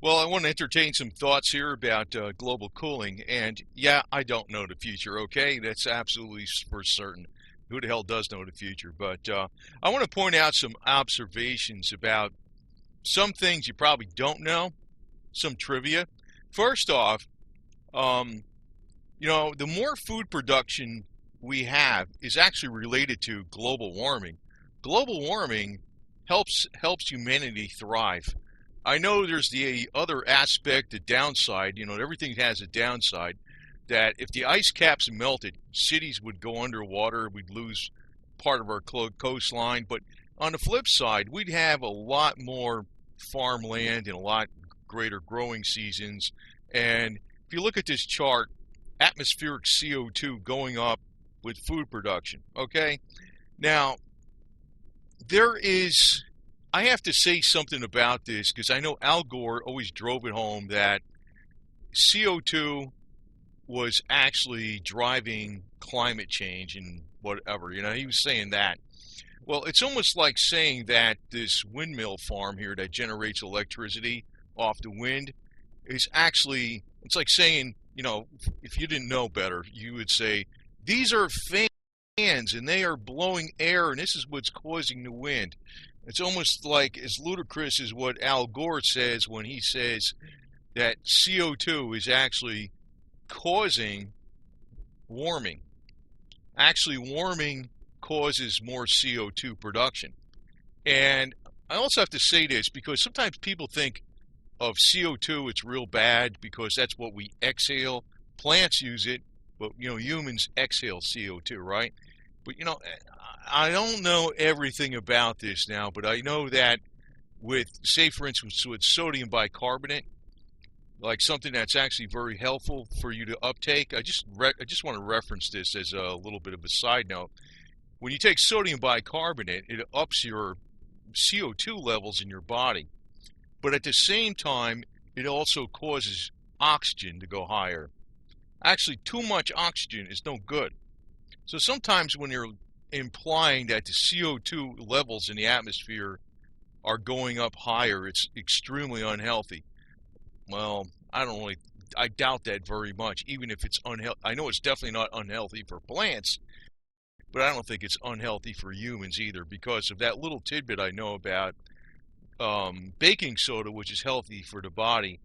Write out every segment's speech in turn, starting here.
Well, I want to entertain some thoughts here about global cooling. And yeah, I don't know the future, okay? That's absolutely for certain. Who the hell does know the future? But I want to point out some observations about some things you probably don't know, some trivia. First off, um, the more food production we have is actually related to global warming. Global warming helps humanity thrive. I know there's the other aspect, the downside. Everything has a downside. That if the ice caps melted, cities would go underwater. We'd lose part of our coastline. But on the flip side, we'd have a lot more farmland and a lot greater growing seasons. And if you look at this chart, atmospheric CO2 going up with food production. Okay? Now, I have to say something about this because I know Al Gore always drove it home that CO2 was actually driving climate change and whatever. He was saying that. Well, it's almost like saying that this windmill farm here that generates electricity off the wind is actually, it's like saying, if you didn't know better, you would say, these are fans and they are blowing air and this is what's causing the wind. It's almost like as ludicrous as what Al Gore says when he says that CO2 is actually causing warming. Actually, warming causes more CO2 production. And I also have to say this because sometimes people think of CO2, it's real bad because that's what we exhale. Plants use it, but humans exhale CO2, right? But I don't know everything about this now, but I know that say for instance, with sodium bicarbonate, like something that's actually very helpful for you to uptake. I just want to reference this as a little bit of a side note. When you take sodium bicarbonate, it ups your CO2 levels in your body, but at the same time, it also causes oxygen to go higher. Actually, too much oxygen is no good. So sometimes when you're implying that the CO2 levels in the atmosphere are going up higher, it's extremely unhealthy. Well, I doubt that very much, even if it's unhealthy. I know it's definitely not unhealthy for plants, but I don't think it's unhealthy for humans either because of that little tidbit I know about baking soda, which is healthy for the body,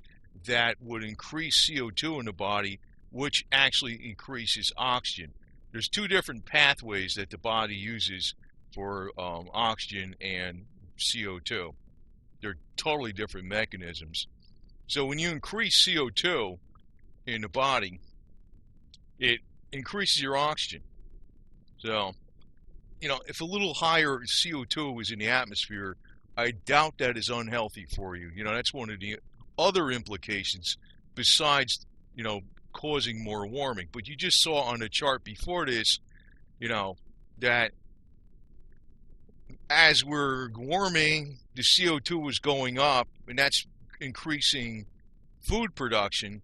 that would increase CO2 in the body, which actually increases oxygen. There's two different pathways that the body uses for oxygen and CO2. They're totally different mechanisms. So when you increase CO2 in the body, it increases your oxygen. So, if a little higher CO2 is in the atmosphere, I doubt that is unhealthy for you. That's one of the other implications besides, causing more warming. But you just saw on the chart before this, that as we're warming, the CO2 was going up, and that's increasing food production.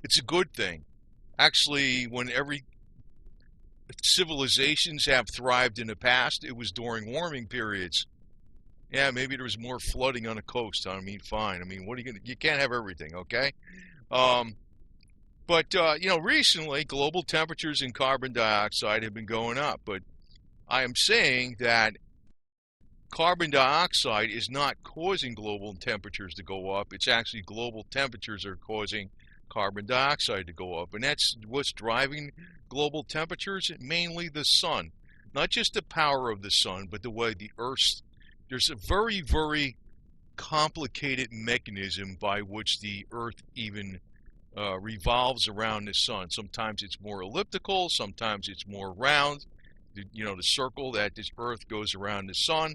It's a good thing. Actually, when every civilizations have thrived in the past, it was during warming periods. Yeah, maybe there was more flooding on the coast. I mean, fine. I mean, what are you gonna? You can't have everything, okay? But recently, global temperatures and carbon dioxide have been going up. But I am saying that carbon dioxide is not causing global temperatures to go up. It's actually global temperatures are causing carbon dioxide to go up. And that's what's driving global temperatures, mainly the sun. Not just the power of the sun, but the way the Earth's, there's a very, very complicated mechanism by which the Earth even revolves around the sun. Sometimes it's more elliptical, sometimes it's more round. The circle that this Earth goes around the sun.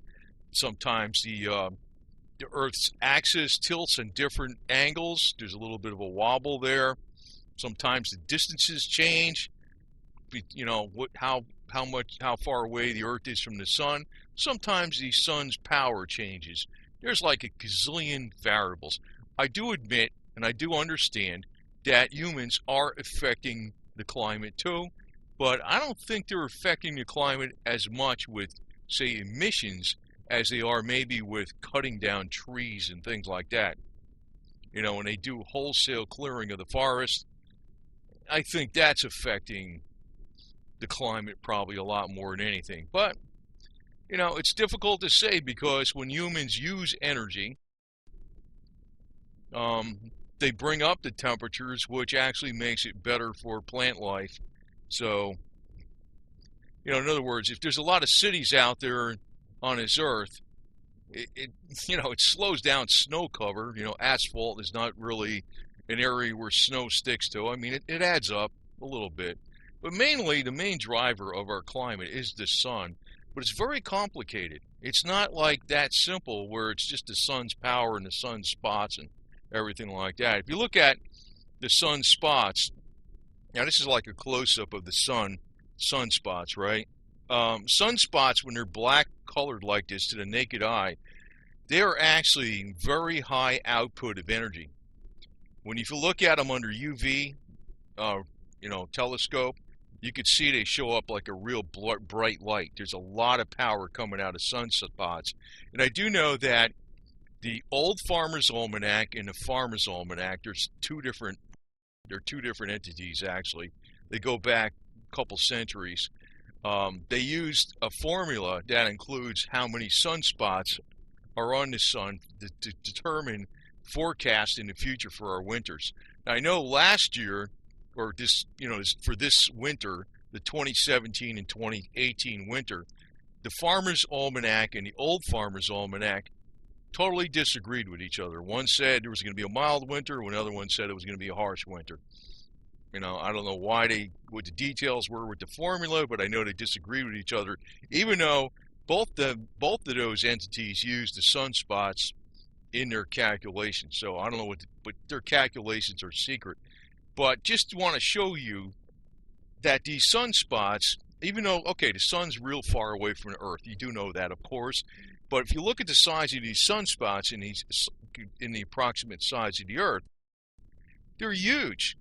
Sometimes the Earth's axis tilts in different angles. There's a little bit of a wobble there. Sometimes the distances change. How far away the Earth is from the sun. Sometimes the sun's power changes. There's like a gazillion variables. I do admit and I do understand that humans are affecting the climate too, but I don't think they're affecting the climate as much with, say, emissions as they are maybe with cutting down trees and things like that. when they do wholesale clearing of the forest, I think that's affecting the climate probably a lot more than anything. But, it's difficult to say because when humans use energy, they bring up the temperatures, which actually makes it better for plant life. So, in other words, if there's a lot of cities out there on this earth, it slows down snow cover. Asphalt is not really an area where snow sticks to. I mean, it adds up a little bit. But mainly, the main driver of our climate is the sun. But it's very complicated. It's not like that simple where it's just the sun's power and the sun spots and everything like that. If you look at the sun spots, now this is like a close-up of the sunspots, right? Sunspots, when they're black colored like this to the naked eye, they are actually very high output of energy. When if you look at them under UV, telescope, you could see they show up like a real bright light. There's a lot of power coming out of sunspots. And I do know that the old Farmer's Almanac and the Farmer's Almanac, they're two different entities actually. They go back a couple centuries. They used a formula that includes how many sunspots are on the sun to determine forecast in the future for our winters. Now, I know last year, or for this winter, the 2017 and 2018 winter, the Farmer's Almanac and the old Farmer's Almanac totally disagreed with each other. One said there was going to be a mild winter, another one said it was going to be a harsh winter. I don't know what the details were with the formula, but I know they disagreed with each other, even though both of those entities used the sunspots in their calculations. So I don't know but their calculations are secret. But just want to show you that these sunspots, even though, okay, the sun's real far away from the Earth, you do know that, of course, but if you look at the size of these sunspots in the approximate size of the Earth, they're huge.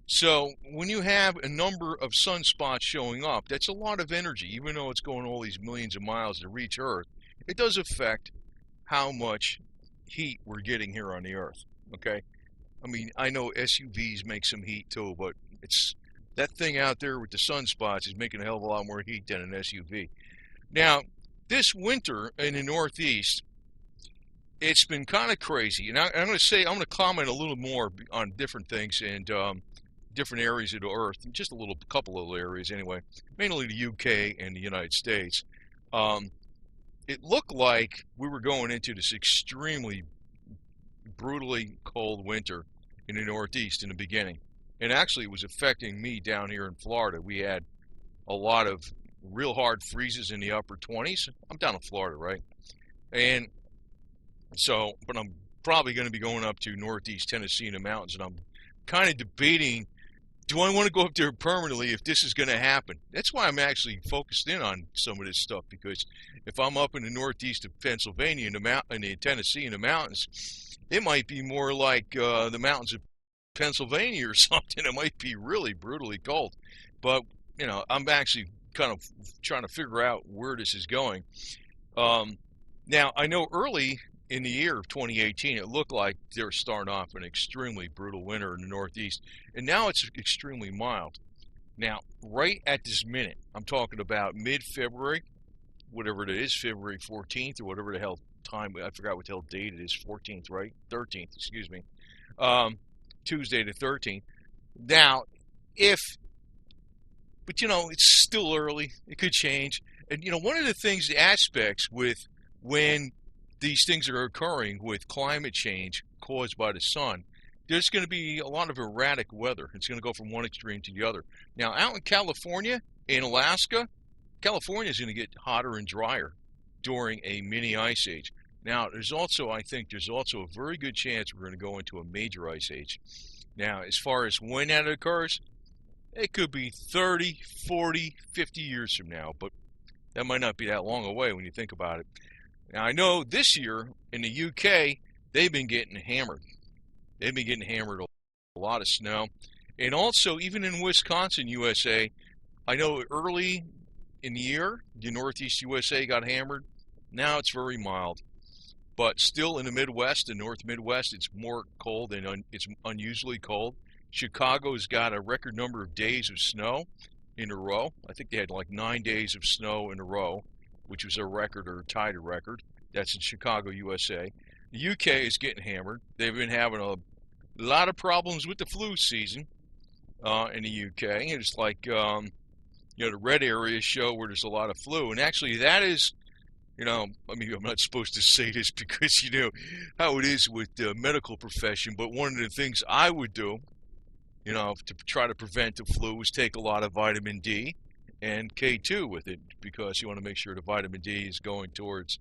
So when you have a number of sunspots showing up, that's a lot of energy. Even though it's going all these millions of miles to reach Earth, it does affect how much heat we're getting here on the Earth, okay? I mean, I know SUVs make some heat too, but it's that thing out there with the sunspots is making a hell of a lot more heat than an SUV. Now, this winter in the Northeast, it's been kind of crazy. And I'm going to comment a little more on different things and different areas of the Earth, just a couple of areas anyway, mainly the UK and the United States. It looked like we were going into this extremely brutally cold winter in the Northeast in the beginning. And actually, it was affecting me down here in Florida. We had a lot of real hard freezes in the upper 20s. I'm down in Florida, right? And so, but I'm probably going to be going up to Northeast Tennessee in the mountains, and I'm kind of debating, do I want to go up there permanently if this is going to happen? That's why I'm actually focused in on some of this stuff, because if I'm up in the northeast of Pennsylvania in the Tennessee in the mountains, it might be more like the mountains of Pennsylvania or something. It might be really brutally cold. But, I'm actually kind of trying to figure out where this is going. Now, I know early in the year of 2018, it looked like they were starting off an extremely brutal winter in the Northeast, and now it's extremely mild. Now, right at this minute, I'm talking about mid-February, whatever it is, February 14th or whatever the hell time, I forgot what the hell date it is, 14th, right? 13th, excuse me. Tuesday the 13th. Now, but it's still early. It could change. And, one of the aspects with when these things are occurring with climate change caused by the sun, there's going to be a lot of erratic weather. It's going to go from one extreme to the other. Now, out in California, in Alaska, California is going to get hotter and drier during a mini ice age. Now, I think there's also a very good chance we're going to go into a major ice age. Now, as far as when that occurs, it could be 30, 40, 50 years from now, but that might not be that long away when you think about it. Now, I know this year in the UK, they've been getting hammered. They've been getting hammered a lot of snow. And also, even in Wisconsin, USA, I know early in the year, the Northeast USA got hammered. Now it's very mild. But still in the Midwest, the North Midwest, it's more cold and it's unusually cold. Chicago's got a record number of days of snow in a row. I think they had like 9 days of snow in a row, which was a record or tied a record. That's in Chicago, USA. The UK is getting hammered. They've been having a lot of problems with the flu season in the UK. It's like, the red areas show where there's a lot of flu. And actually, that is, I mean, I'm not supposed to say this because you know how it is with the medical profession, but one of the things I would do, to try to prevent the flu is take a lot of vitamin D and K2 with it, because you want to make sure the vitamin D is going towards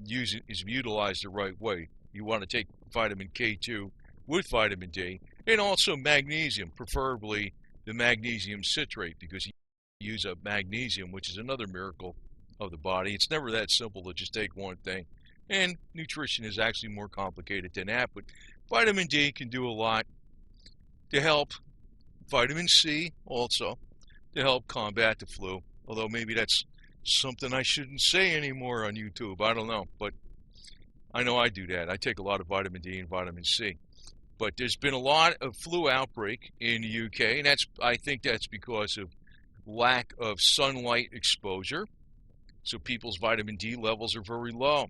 is utilized the right way. You want to take vitamin K2 with vitamin D, and also magnesium, preferably the magnesium citrate, because you use up magnesium, which is another miracle of the body. It's never that simple to just take one thing, and nutrition is actually more complicated than that, but vitamin D can do a lot to help. Vitamin C also to help combat the flu, although maybe that's something I shouldn't say anymore on YouTube. I don't know, but I know I do that. I take a lot of vitamin D and vitamin C. But there's been a lot of flu outbreak in the UK, and I think that's because of lack of sunlight exposure. So people's vitamin D levels are very low.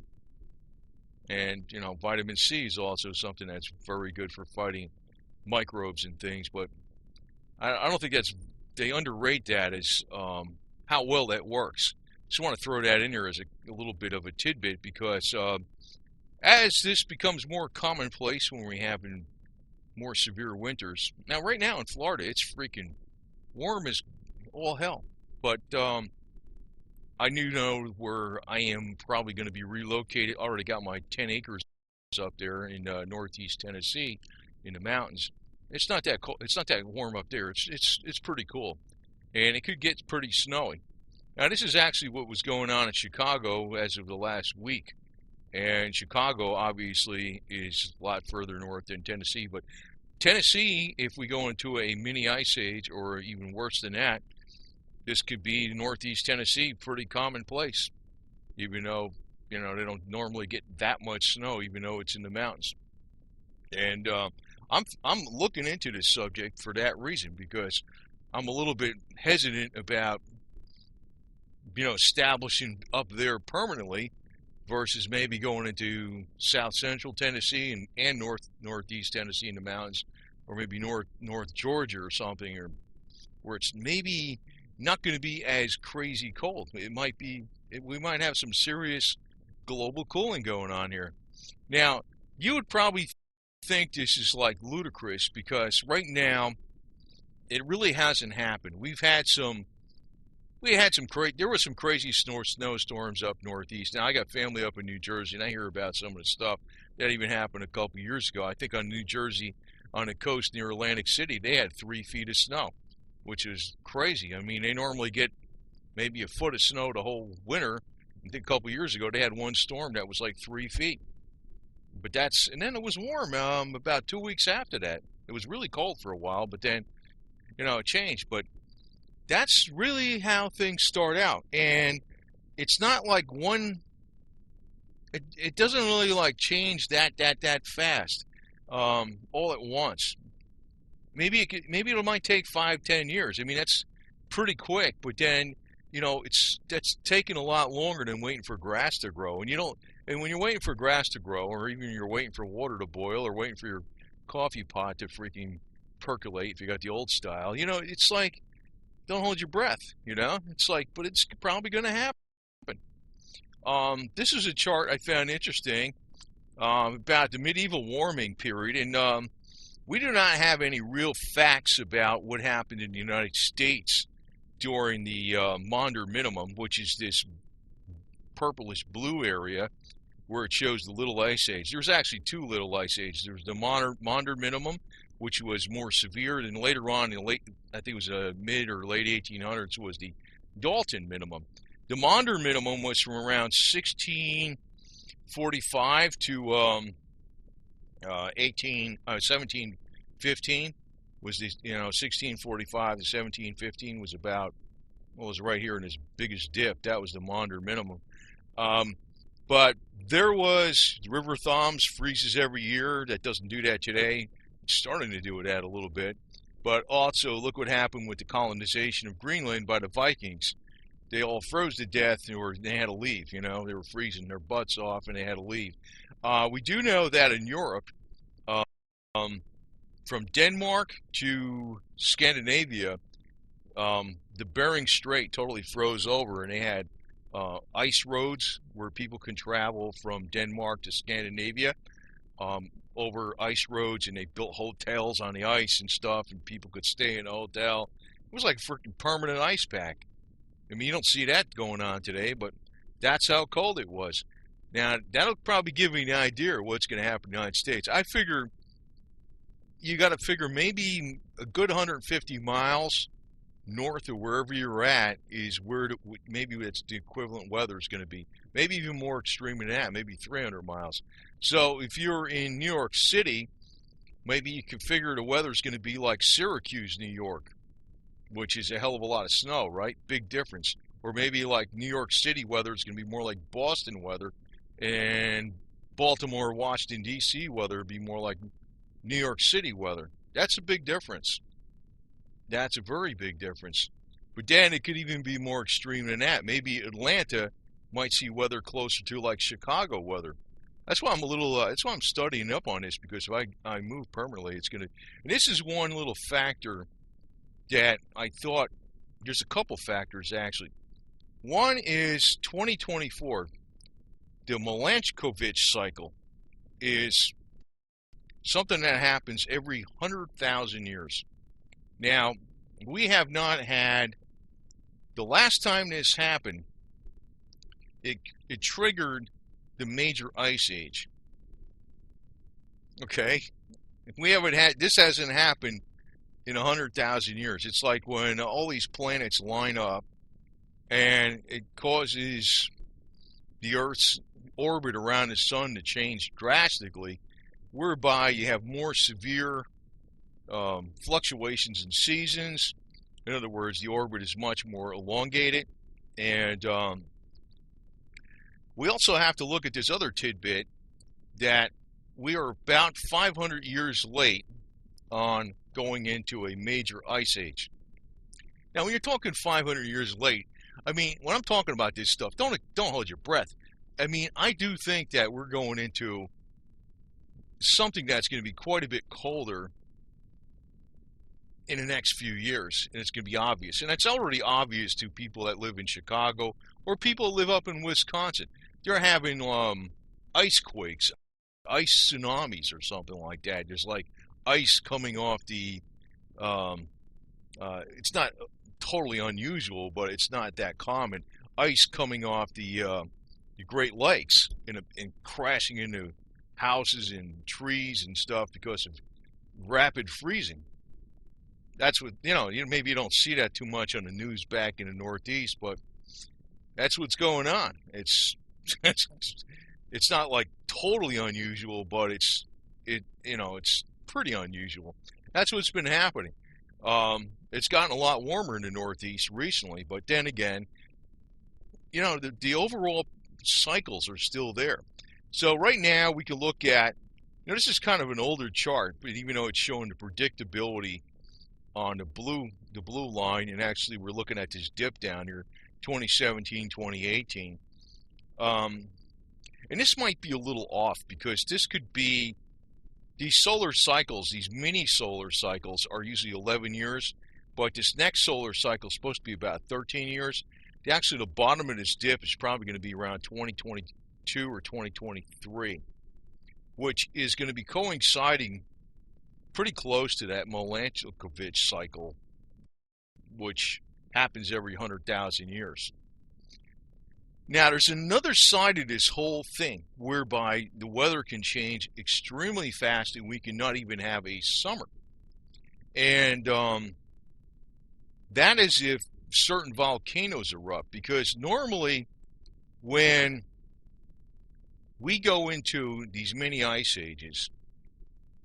And, vitamin C is also something that's very good for fighting microbes and things. But I don't think they underrate that as how well that works. Just want to throw that in there as a little bit of a tidbit, because as this becomes more commonplace when we have more severe winters. Now, right now in Florida, it's freaking warm as all hell. But I know where I am probably going to be relocated. Already got my 10 acres up there in northeast Tennessee in the mountains. It's not that cold. It's not that warm up there. It's pretty cool, and it could get pretty snowy. Now, this is actually what was going on in Chicago as of the last week. And Chicago, obviously, is a lot further north than Tennessee. But Tennessee, if we go into a mini ice age, or even worse than that, this could be northeast Tennessee, pretty commonplace. Even though, they don't normally get that much snow, even though it's in the mountains. And I'm looking into this subject for that reason, because I'm a little bit hesitant about, establishing up there permanently, versus maybe going into south central Tennessee and northeast Tennessee in the mountains, or maybe north Georgia or something, or where it's maybe not going to be as crazy cold. It might be, we might have some serious global cooling going on here. Now, you would probably think this is like ludicrous, because right now it really hasn't happened. There were some crazy snowstorms up northeast. Now, I got family up in New Jersey, and I hear about some of the stuff that even happened a couple years ago. I think on New Jersey, on the coast near Atlantic City, they had 3 feet of snow, which is crazy. I mean, they normally get maybe a foot of snow the whole winter. I think a couple years ago, they had one storm that was like 3 feet. And then it was warm about 2 weeks after that. It was really cold for a while, but then, it changed. But that's really how things start out. And it's not like it doesn't really like change that fast, all at once. Maybe it might take 5-10 years. I mean, that's pretty quick, but then, that's taking a lot longer than waiting for grass to grow. And when you're waiting for grass to grow, or even you're waiting for water to boil, or waiting for your coffee pot to freaking percolate, if you got the old style, it's like, don't hold your breath, It's like, but it's probably going to happen. This is a chart I found interesting about the medieval warming period, and we do not have any real facts about what happened in the United States during the Maunder minimum, which is this purplish blue area where it shows the Little Ice Age. There's actually 2 Little Ice Ages. There was the Maunder minimum, which was more severe, and later on, I think it was mid or late 1800s, was the Dalton minimum. The Maunder minimum was from around 1645 to 1715. Was the 1645 to 1715 was about, well, it was right here in his biggest dip. That was the Maunder minimum. But there was River Thames freezes every year. That doesn't do that today. It's starting to do that a little bit. But also, look what happened with the colonization of Greenland by the Vikings. They all froze to death, or they had to leave. You know, they were freezing their butts off, and they had to leave. We do know that in Europe, um, from Denmark to Scandinavia, the Bering Strait totally froze over, and they had ice roads where people can travel from Denmark to Scandinavia over ice roads, and they built hotels on the ice and stuff, and people could stay in a hotel. It was like a freaking permanent ice pack. I mean, you don't see that going on today, but that's how cold it was. Now, that'll probably give you an idea of what's going to happen in the United States. I figure you got to figure maybe a good 150 miles north of wherever you're at is where maybe it's the equivalent weather is going to be. Maybe even more extreme than that, maybe 300 miles. So if you're in New York City, maybe you can figure the weather's going to be like Syracuse, New York, which is a hell of a lot of snow, right? Big difference. Or maybe like New York City weather is going to be more like Boston weather, and Baltimore, Washington, D.C. weather would be more like New York City weather. That's a big difference. That's a very big difference. But then it could even be more extreme than that. Maybe Atlanta might see weather closer to like Chicago weather. That's why I'm a little. That's why I'm studying up on this, because if I move permanently, it's gonna. And this is one little factor that I thought. There's a couple factors actually. One is 2024. The Milankovitch cycle is something that happens every 100,000 years. Now, we have not had, the last time this happened, it triggered the major ice age. Okay? We haven't had, this hasn't happened in 100,000 years. It's like when all these planets line up and it causes the Earth's orbit around the sun to change drastically, whereby you have more severe fluctuations in seasons. In other words, the orbit is much more elongated. And we also have to look at this other tidbit that we are about 500 years late on going into a major ice age. Now, when you're talking 500 years late, I mean, when I'm talking about this stuff, don't hold your breath. I mean, I do think that we're going into something that's going to be quite a bit colder in the next few years, and it's going to be obvious. And it's already obvious to people that live in Chicago or people that live up in Wisconsin. They're having ice quakes, ice tsunamis or something like that. There's like ice coming off the, it's not totally unusual, but it's not that common. Ice coming off the Great Lakes and crashing into houses and trees and stuff because of rapid freezing. That's what, maybe you don't see that too much on the news back in the Northeast, but that's what's going on. It's not like totally unusual, but it's pretty unusual. That's what's been happening. It's gotten a lot warmer in the Northeast recently, but then again, the overall cycles are still there. So right now we can look at, this is kind of an older chart, but even though it's showing the predictability on the blue line, and actually we're looking at this dip down here, 2017, 2018. And this might be a little off because this could be, these solar cycles, these mini solar cycles are usually 11 years, but this next solar cycle is supposed to be about 13 years. Actually, the bottom of this dip is probably going to be around 2022 or 2023, which is going to be coinciding pretty close to that Milankovitch cycle, which happens every 100,000 years. Now, there's another side of this whole thing whereby the weather can change extremely fast and we can not even have a summer. And that is if certain volcanoes erupt, because normally when we go into these mini ice ages,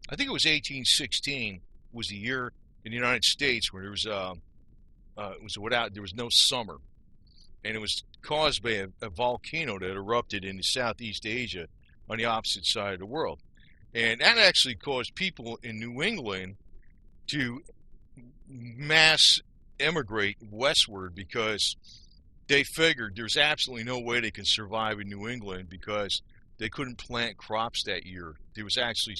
I think it was 1816 was the year in the United States where there was no summer, and it was caused by a volcano that erupted in Southeast Asia on the opposite side of the world. And that actually caused people in New England to mass emigrate westward because they figured there's absolutely no way they can survive in New England because they couldn't plant crops that year. There was actually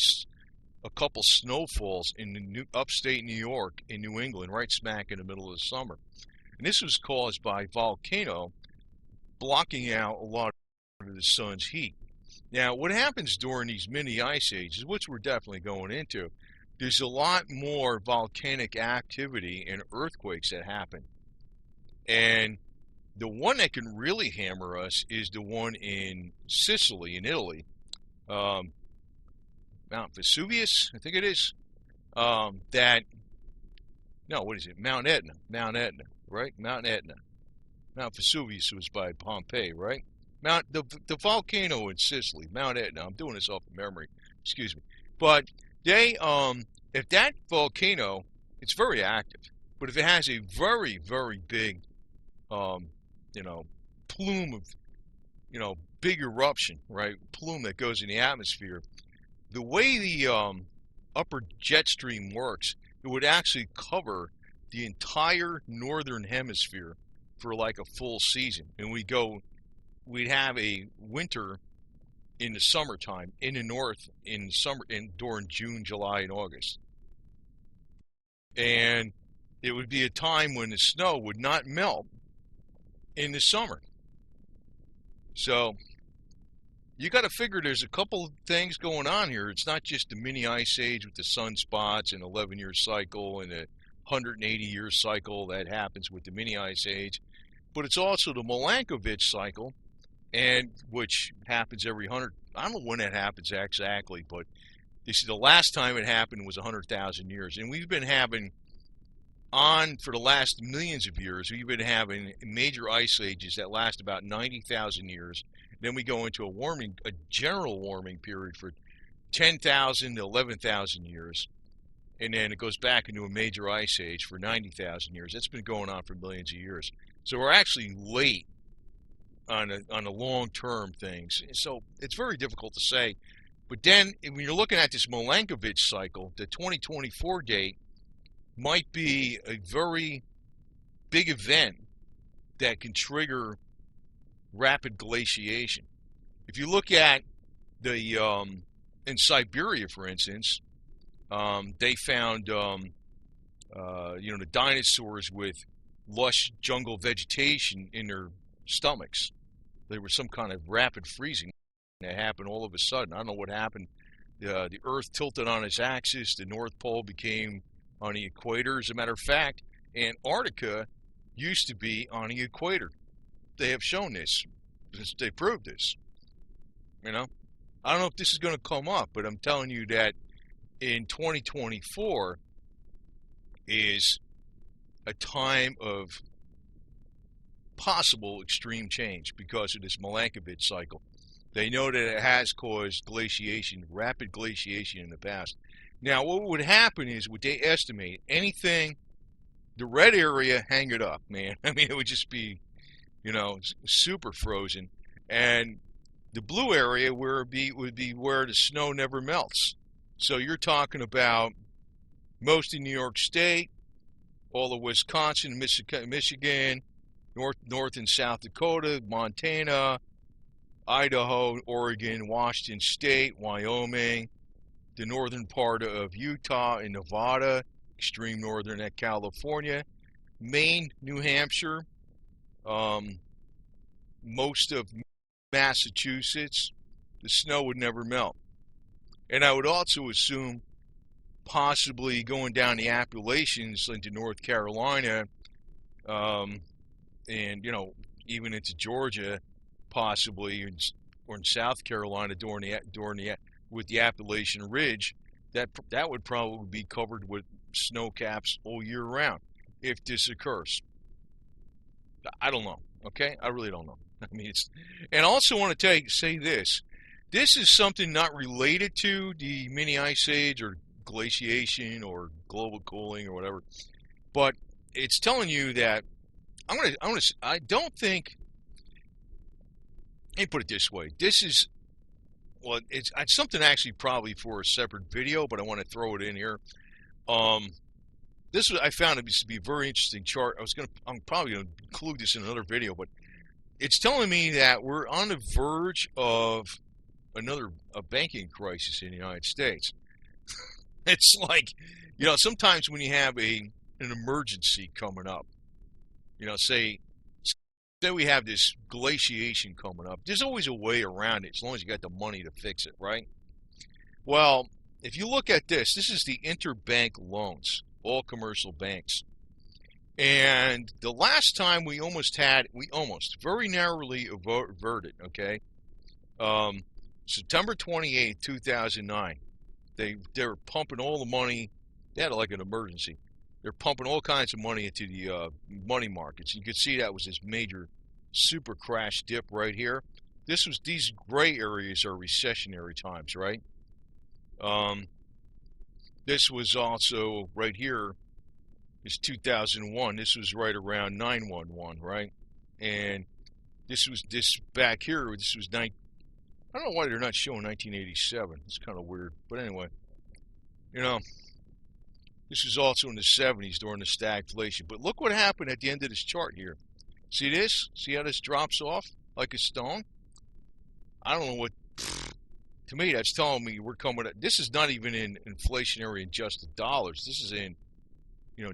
a couple snowfalls in the upstate New York in New England, right smack in the middle of the summer. And this was caused by volcano blocking out a lot of the sun's heat. Now, what happens during these mini ice ages, which we're definitely going into, there's a lot more volcanic activity and earthquakes that happen. And the one that can really hammer us is the one in Sicily, in Italy. Mount Vesuvius, I think it is. Mount Etna. Mount Etna, right? Mount Etna. Mount Vesuvius was by Pompeii, right? The volcano in Sicily, Mount Etna. I'm doing this off of memory. Excuse me. But they, if that volcano, it's very active, but if it has a very, very big, plume of, big eruption, right? Plume that goes in the atmosphere. The way the upper jet stream works, it would actually cover the entire northern hemisphere for like a full season. And we'd have a winter in the summertime in the north during June, July, and August. And it would be a time when the snow would not melt in the summer. So you got to figure there's a couple of things going on here. It's not just the mini ice age with the sunspots and 11-year cycle and a 180-year cycle that happens with the mini ice age, but it's also the Milankovitch cycle, and which happens every 100. I don't know when that happens exactly, but the last time it happened was 100,000 years, and we've been having for the last millions of years. We've been having major ice ages that last about 90,000 years. Then we go into a general warming period for 10,000 to 11,000 years, and then it goes back into a major ice age for 90,000 years. That's been going on for millions of years. So we're actually late on the long-term things. So it's very difficult to say. But then when you're looking at this Milankovitch cycle, the 2024 date might be a very big event that can trigger rapid glaciation. If you look at in Siberia, for instance, they found the dinosaurs with lush jungle vegetation in their stomachs. There was some kind of rapid freezing that happened all of a sudden. I don't know what happened. The Earth tilted on its axis. The North Pole became on the equator. As a matter of fact, Antarctica used to be on the equator. They have shown this. They proved this. I don't know if this is going to come up, but I'm telling you that in 2024 is a time of possible extreme change because of this Milankovitch cycle. They know that it has caused glaciation, rapid glaciation in the past. Now, what would happen is, would they estimate anything, the red area, hang it up, man. I mean, it would just be, super frozen. And the blue area would be where the snow never melts. So you're talking about most of New York State, all of Wisconsin, Michigan, North and South Dakota, Montana, Idaho, Oregon, Washington State, Wyoming, the northern part of Utah and Nevada, extreme northern at California, Maine, New Hampshire, most of Massachusetts, the snow would never melt. And I would also assume possibly going down the Appalachians into North Carolina, and even into Georgia, possibly, or in South Carolina with the Appalachian Ridge, that would probably be covered with snow caps all year round if this occurs. I don't know. Okay, I really don't know. I mean, and I also want to say this. This is something not related to the mini ice age or glaciation or global cooling or whatever, but it's telling you that I don't think let me put it this way. This is, well, it's something actually probably for a separate video, but I want to throw it in here. This was, I found it to be a very interesting chart. I'm probably gonna include this in another video, but it's telling me that we're on the verge of a banking crisis in the United States. It's like, sometimes when you have an emergency coming up, say we have this glaciation coming up, there's always a way around it as long as you got the money to fix it, right? Well, if you look at this is the interbank loans, all commercial banks. And the last time we very narrowly averted, okay? September 28th, 2009, they were pumping all the money. They had like an emergency. They're pumping all kinds of money into the money markets. You could see that was this major super crash dip right here. These gray areas are recessionary times, right? This was also right here is 2001. This was right around 911, right? And this back here. This was I don't know why they're not showing 1987. It's kind of weird, but anyway, this was also in the 70s during the stagflation. But look what happened at the end of this chart here. See this? See how this drops off like a stone? I don't know what. To me, that's telling me we're coming. This is not even in inflationary adjusted dollars. This is in,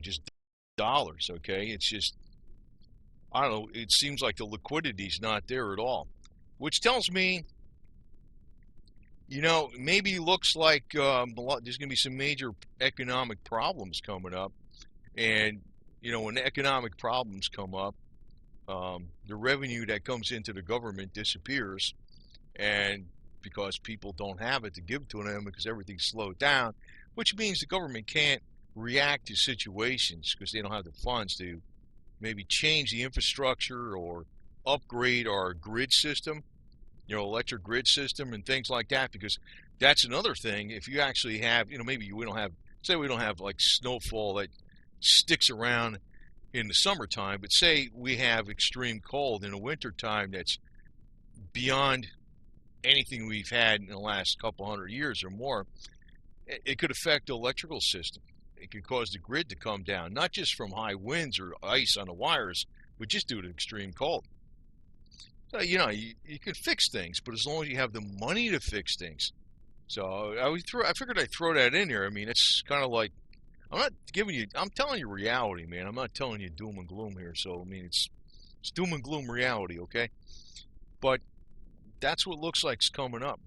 just dollars. Okay, it's just, I don't know. It seems like the liquidity's not there at all, which tells me, maybe looks like there's going to be some major economic problems coming up, and when economic problems come up, the revenue that comes into the government disappears, and because people don't have it to give to them because everything's slowed down, which means the government can't react to situations because they don't have the funds to maybe change the infrastructure or upgrade our grid system, electric grid system and things like that, because that's another thing. If you actually have, maybe we don't have like snowfall that sticks around in the summertime, but say we have extreme cold in the wintertime that's beyond anything we've had in the last couple hundred years or more, it could affect the electrical system. It could cause the grid to come down, not just from high winds or ice on the wires, but just due to extreme cold. So, you can fix things, but as long as you have the money to fix things. So I figured I'd throw that in there. I mean, it's kind of like, I'm telling you reality, man. I'm not telling you doom and gloom here. So, I mean, it's doom and gloom reality, okay? But that's what looks like is coming up.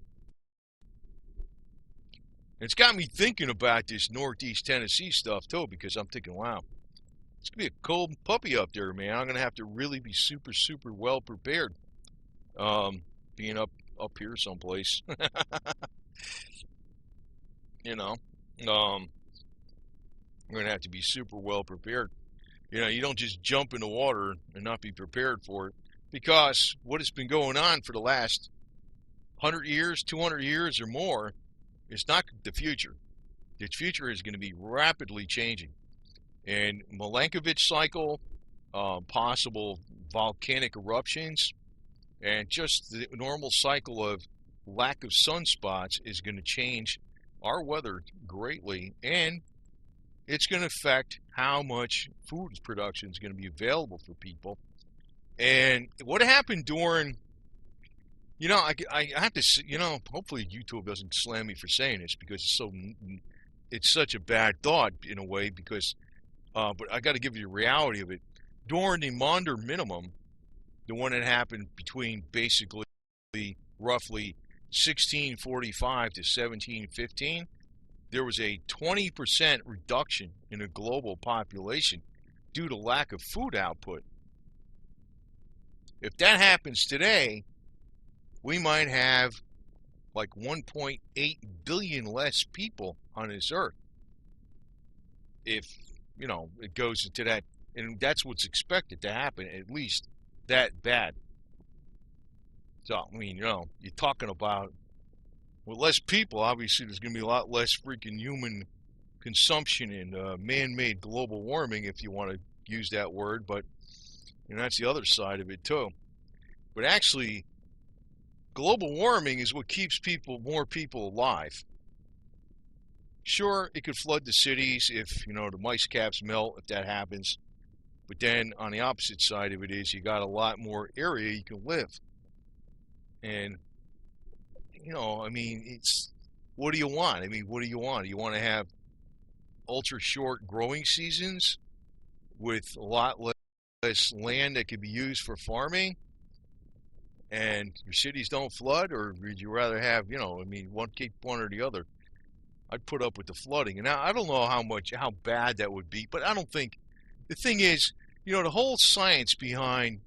It's got me thinking about this Northeast Tennessee stuff, too, because I'm thinking, wow, it's going to be a cold puppy up there, man. I'm going to have to really be super, super well prepared, being up here someplace. I'm going to have to be super well prepared. You don't just jump in the water and not be prepared for it. Because what has been going on for the last 100 years, 200 years or more, is not the future. The future is going to be rapidly changing. And Milankovitch cycle, possible volcanic eruptions, and just the normal cycle of lack of sunspots is going to change our weather greatly. And it's going to affect how much food production is going to be available for people. And what happened during, I have to, hopefully YouTube doesn't slam me for saying this because it's such a bad thought in a way because, but I got to give you the reality of it. During the Maunder minimum, the one that happened between basically roughly 1645 to 1715, there was a 20% reduction in the global population due to lack of food output. If that happens today, we might have like 1.8 billion less people on this earth. If, it goes into that, and that's what's expected to happen, at least that bad. So, I mean, you're talking about, with less people, obviously there's going to be a lot less freaking human consumption and man-made global warming, if you want to use that word, but that's the other side of it too. But actually, Global warming is what keeps more people alive. Sure, it could flood the cities if, the mice caps melt, if that happens. But then on the opposite side of it is you got a lot more area you can live. And, it's, what do you want? What do you want? You want to have ultra short growing seasons with a lot less land that could be used for farming, and your cities don't flood? Or would you rather have, keep one or the other? I'd put up with the flooding. And now I don't know how bad that would be, but I don't think, the thing is, the whole science behind,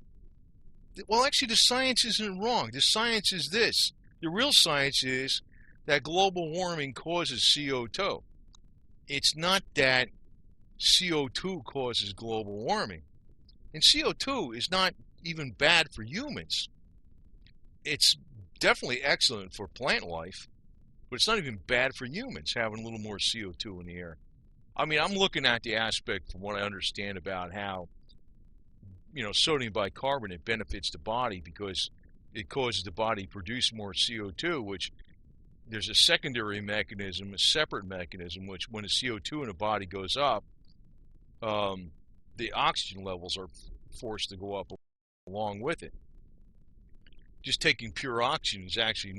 well, actually the science isn't wrong. The science is this. The real science is that global warming causes CO2. It's not that CO2 causes global warming. And CO2 is not even bad for humans. It's definitely excellent for plant life, but it's not even bad for humans having a little more CO2 in the air. I'm looking at the aspect from what I understand about how, sodium bicarbonate benefits the body because it causes the body to produce more CO2, which there's a secondary mechanism, a separate mechanism, which when the CO2 in the body goes up, the oxygen levels are forced to go up along with it. Just taking pure oxygen is actually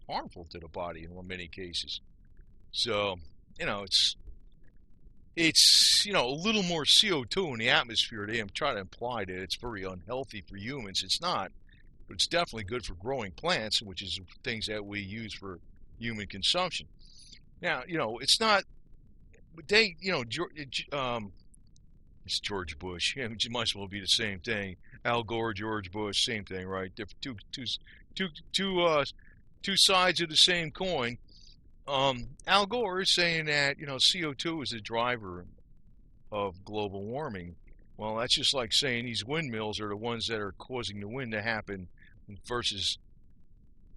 harmful to the body in many cases. So, it's a little more CO2 in the atmosphere. They try to imply that it's very unhealthy for humans. It's not, but it's definitely good for growing plants, which is things that we use for human consumption. Now, it's not. They, it's George Bush. It might as well be the same thing. Al Gore, George Bush, same thing, right? Two sides of the same coin. Al Gore is saying that CO2 is the driver of global warming. Well, that's just like saying these windmills are the ones that are causing the wind to happen, versus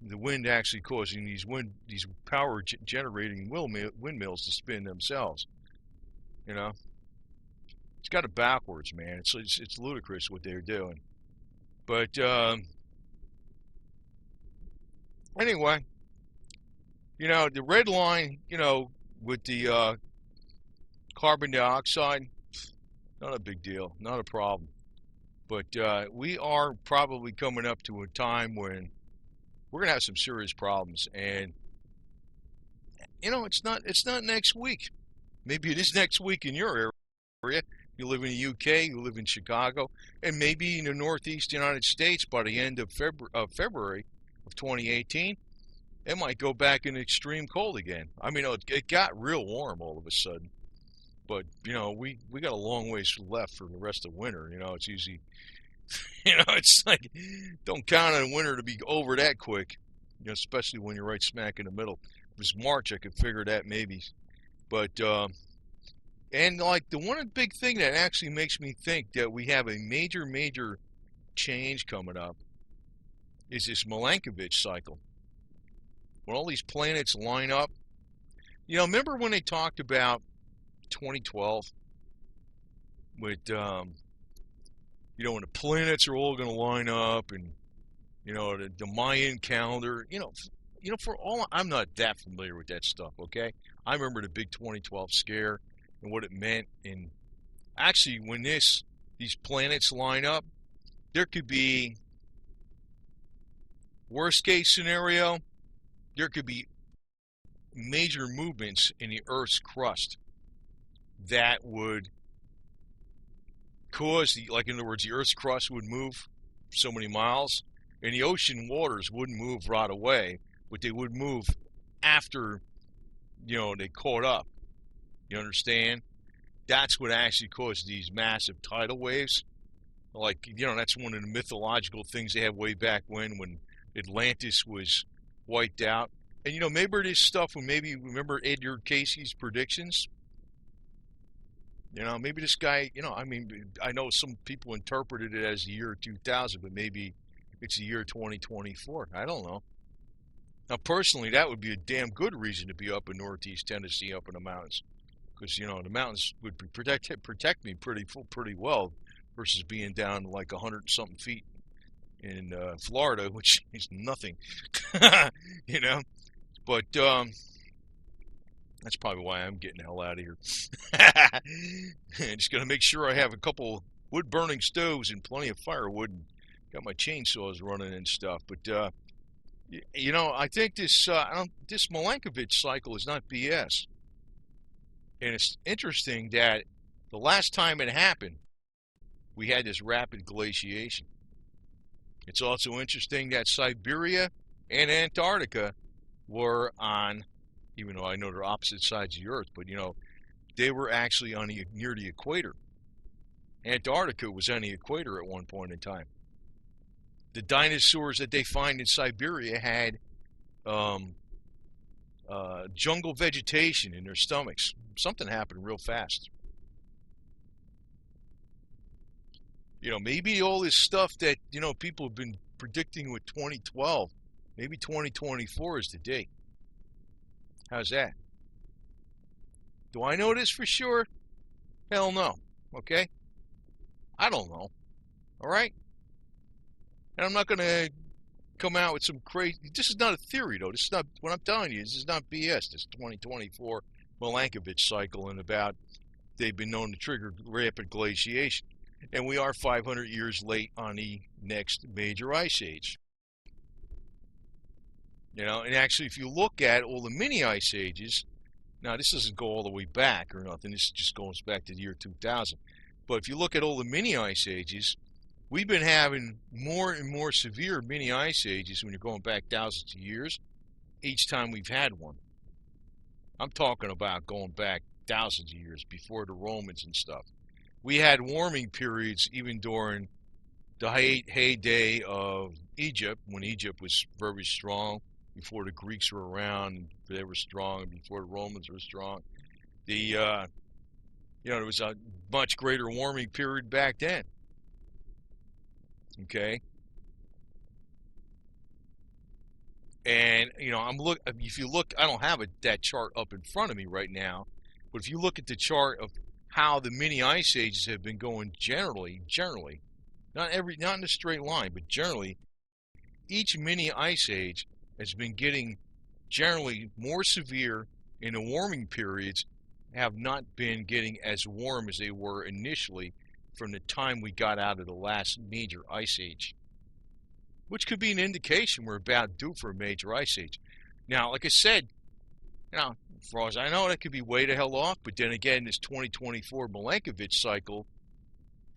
the wind actually causing these power generating windmills to spin themselves. It's got it backwards, man. It's ludicrous what they're doing. But anyway, the red line, with the carbon dioxide, not a big deal, not a problem. But we are probably coming up to a time when we're gonna have some serious problems, and it's not next week. Maybe it is next week in your area. You live in the UK, you live in Chicago, and maybe in the Northeast United States by the end of February of 2018, it might go back in extreme cold again. It got real warm all of a sudden, but we got a long ways left for the rest of winter. It's easy. It's like, don't count on winter to be over that quick. Especially when you're right smack in the middle. If it was March, I could figure that maybe, but. And like the one big thing that actually makes me think that we have a major change coming up is this Milankovitch cycle. When all these planets line up, remember when they talked about 2012 with, when the planets are all going to line up, and the Mayan calendar, for all, I'm not that familiar with that stuff. Okay, I remember the big 2012 scare and what it meant. And actually, when these planets line up, there could be, worst case scenario, there could be major movements in the Earth's crust that would cause in other words, the Earth's crust would move so many miles, and the ocean waters wouldn't move right away, but they would move after, they caught up. You understand? That's what actually caused these massive tidal waves. That's one of the mythological things they had way back when Atlantis was wiped out. And remember this stuff when remember Edgar Casey's predictions? Maybe this guy, I know some people interpreted it as the year 2000, but maybe it's the year 2024. I don't know. Now, personally, that would be a damn good reason to be up in Northeast Tennessee, up in the mountains. Because, the mountains would protect me pretty well versus being down like 100-something feet, in Florida, which is nothing, you know. But that's probably why I'm getting the hell out of here. Just gonna make sure I have a couple wood-burning stoves and plenty of firewood, and got my chainsaws running and stuff. But I think this Milankovitch cycle is not BS, and it's interesting that the last time it happened, we had this rapid glaciation. It's also interesting that Siberia and Antarctica were on, even though I know they're opposite sides of the Earth, but they were actually near the equator. Antarctica was on the equator at one point in time. The dinosaurs that they find in Siberia had jungle vegetation in their stomachs. Something happened real fast. Maybe all this stuff that, people have been predicting with 2012, maybe 2024 is the date. How's that? Do I know this for sure? Hell no. Okay? I don't know. All right? And I'm not going to come out with some crazy... This is not a theory, though. This is not... What I'm telling you, this is not BS. This 2024 Milankovitch cycle and about they've been known to trigger rapid glaciation. And we are 500 years late on the next major ice age. And actually, if you look at all the mini ice ages, now this doesn't go all the way back or nothing, this just goes back to the year 2000. But if you look at all the mini ice ages, we've been having more and more severe mini ice ages when you're going back thousands of years, each time we've had one. I'm talking about going back thousands of years, before the Romans and stuff. We had warming periods even during the heyday of Egypt, when Egypt was very strong, before the Greeks were around, they were strong, before the Romans were strong. There was a much greater warming period back then. Okay? And, if you look, I don't have that chart up in front of me right now, but if you look at the chart of how the mini ice ages have been going generally, not in a straight line, but generally, each mini ice age has been getting generally more severe, and the warming periods have not been getting as warm as they were initially from the time we got out of the last major ice age, which could be an indication we're about due for a major ice age. Now, like I said, as far as I know, that could be way the hell off, but then again, this 2024 Milankovitch cycle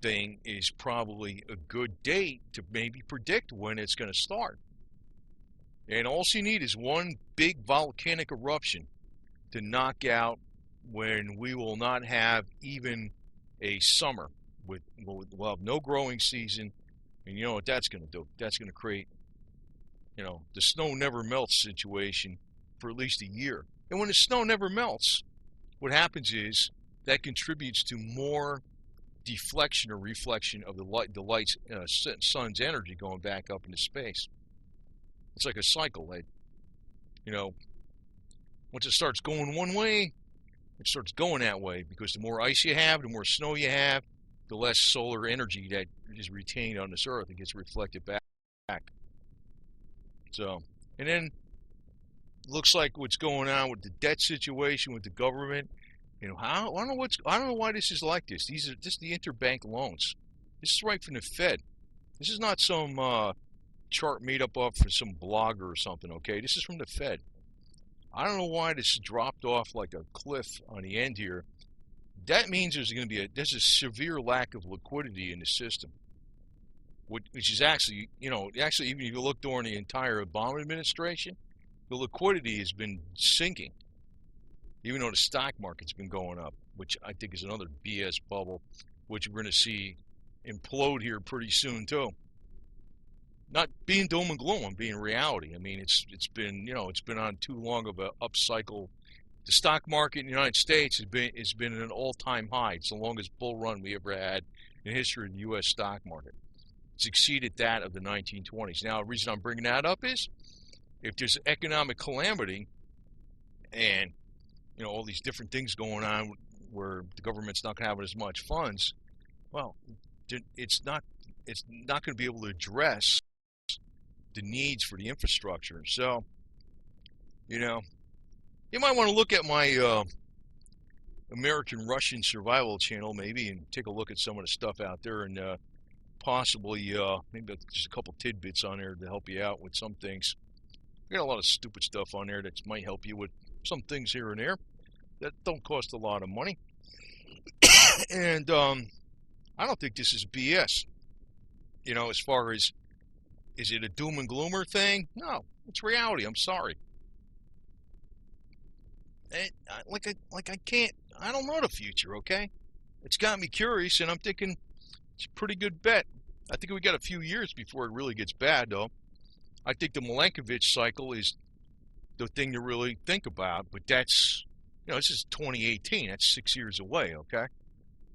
thing is probably a good date to maybe predict when it's going to start. And all you need is one big volcanic eruption to knock out when we will not have even a summer. We'll have no growing season, and you know what that's going to do? That's going to create, the snow never melts situation for at least a year. And when the snow never melts, what happens is that contributes to more deflection or reflection of the sun's energy going back up into space. It's like a cycle. Once it starts going one way, it starts going that way, because the more ice you have, the more snow you have, the less solar energy that is retained on this Earth. It gets reflected back. So, and then looks like what's going on with the debt situation with the government. I don't know why this is like this. These are just the interbank loans. This is right from the Fed. This is not some chart made up for some blogger or something. Okay, this is from the Fed. I don't know why this dropped off like a cliff on the end here. That means there's a severe lack of liquidity in the system, which is actually, even if you look during the entire Obama administration, the liquidity has been sinking, even though the stock market's been going up, which I think is another BS bubble, which we're going to see implode here pretty soon too. Not being doom and gloom, I'm being reality. I mean, it's been on too long of a upcycle. The stock market in the United States has been at an all-time high. It's the longest bull run we ever had in the history of the U.S. stock market. It's exceeded that of the 1920s. Now, the reason I'm bringing that up is, if there's economic calamity and all these different things going on where the government's not going to have as much funds, well, it's not going to be able to address the needs for the infrastructure. So, you know, you might want to look at my American-Russian survival channel maybe and take a look at some of the stuff out there and possibly maybe just a couple tidbits on there to help you out with some things. We got a lot of stupid stuff on there that might help you with some things here and there that don't cost a lot of money. And I don't think this is BS. You know, as far as, is it a doom and gloomer thing? No, it's reality. I'm sorry. And I don't know the future, okay? It's got me curious, and I'm thinking it's a pretty good bet. I think we got a few years before it really gets bad, though. I think the Milankovitch cycle is the thing to really think about, but that's, this is 2018. That's 6 years away, okay?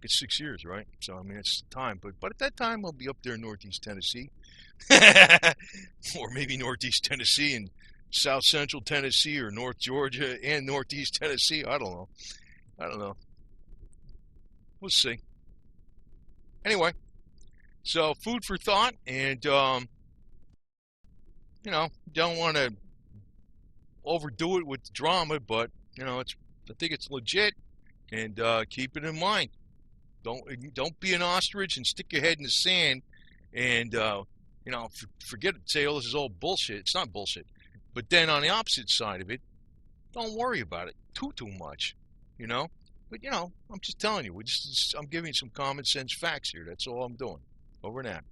It's 6 years, right? So, I mean, it's time. But at that time, I'll be up there in Northeast Tennessee. Or maybe Northeast Tennessee and South Central Tennessee or North Georgia and Northeast Tennessee. I don't know. We'll see. Anyway, so food for thought, and, don't want to overdo it with the drama, but, I think it's legit, and keep it in mind. Don't be an ostrich and stick your head in the sand and, forget it. Say, oh, this is all bullshit. It's not bullshit. But then on the opposite side of it, don't worry about it too much, But, I'm just telling you, I'm giving you some common sense facts here. That's all I'm doing. Over and out.